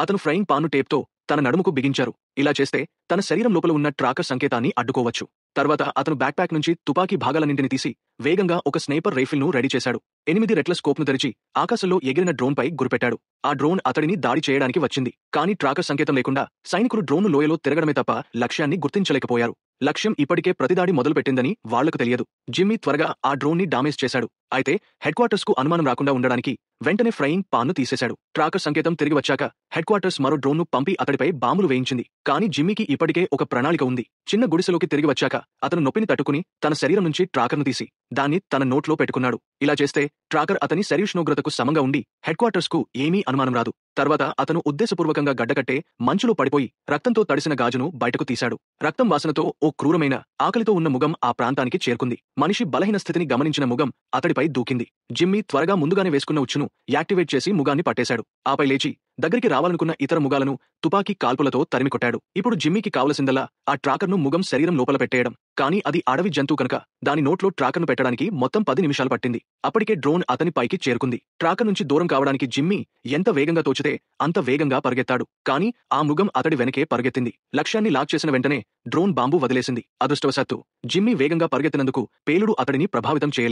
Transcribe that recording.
అతను ఫ్రైయింగ్ పాన్ను టేప్తో తన నడుముకు బిగించారు. ఇలా చేస్తే తన శరీరం లోపల ఉన్న ట్రాకర్ సంకేతాన్ని అడ్డుకోవచ్చు. తర్వాత అతను బ్యాక్‌ప్యాక్ నుంచి తుపాకీ భాగాలన్నింటిని తీసి వేగంగా ఒక స్నైపర్ రైఫిల్‌ను రెడీ చేశాడు. 8 రెట్ల స్కోప్‌ను తెరిచి ఆకాశంలో ఎగిరిన డ్రోన్‌పై గురిపెట్టాడు. ఆ డ్రోన్ అతడిని దాడి చేయడానికి వచ్చింది. కానీ ట్రాకర్ సంకేతం లేకుండా సైనికులు డ్రోన్‌ను లోయలో తిరగడమే తప్ప లక్ష్యాన్ని గుర్తించలేకపోయారు. లక్ష్యం ఇప్పటికే ప్రతిదాడి మొదలుపెట్టిందని వాళ్లకు తెలియదు. జిమ్మీ త్వరగా ఆ డ్రోన్ని డామేజ్ చేశాడు. అయితే హెడ్‌క్వార్టర్స్‌కు అనుమానం రాకుండా ఉండడానికి వెంటనే ఫ్రైయింగ్ పాన్ను తీసేశాడు. ట్రాకర్ సంకేతం తిరిగి వచ్చాక హెడ్‌క్వార్టర్స్ మరో డ్రోన్‌ను పంపి అతడిపై బాంబులు వేయించింది. కానీ జిమ్మీకి ఇప్పటికే ఒక ప్రణాళిక ఉంది. చిన్న గుడిసెలోకి తిరిగి వచ్చాక అతను నొప్పిని తట్టుకుని తన శరీరం నుంచి ట్రాకర్ను తీసి దాన్ని తన నోట్లో పెట్టుకున్నాడు. ఇలా చేస్తే ట్రాకర్ అతని శరీరోష్ణోగ్రతకు సమంగా ఉండి హెడ్‌క్వార్టర్స్‌కు ఏమీ అనుమానం రాదు. తర్వాత అతను ఉద్దేశపూర్వకంగా గడ్డకట్టే మంచులో పడిపోయి రక్తంతో తడిసిన గాజును బయటకు తీశాడు. రక్తం వాసనతో ఓ క్రూరమైన ఆకలితో ఉన్న ముగం ఆ ప్రాంతానికి చేరుకుంది. మనిషి బలహీన స్థితిని గమనించిన ముగం అతడిపై దూకింది. జిమ్మీ త్వరగా ముందుగానే వేసుకున్న ఉచ్చును యాక్టివేట్ చేసి ముగాన్ని పట్టేశాడు. ఆపై లేచి దగ్గరికి రావాలనుకున్న ఇతర ముగాలను తుపాకీ కాల్పులతో తరిమికొట్టాడు. ఇప్పుడు జిమ్మీకి కావలసిందల్లా ఆ ట్రాకర్ను ముగం శరీరం లోపల పెట్టేయడం. కానీ అది అడవి జంతువు కనుక దాని నోట్లో ట్రాకర్ను పెట్టడానికి మొత్తం 10 నిమిషాలు పట్టింది. అప్పటికే డ్రోన్ అతని పైకి చేరుకుంది. ట్రాకర్ నుంచి దూరం కావడానికి జిమ్మీ ఎంత వేగంగా తోచితే అంత వేగంగా పరిగెత్తాడు. కానీ ఆ మృగం అతడి వెనకే పరిగెత్తింది. లక్ష్యాన్ని లాక్ చేసిన వెంటనే డ్రోన్ బాంబు వదిలేసింది. అదృష్టవశాత్తు జిమ్మీ వేగంగా పరిగెత్తినందుకు పేలుడు అతడిని ప్రభావితం చేయలేదు.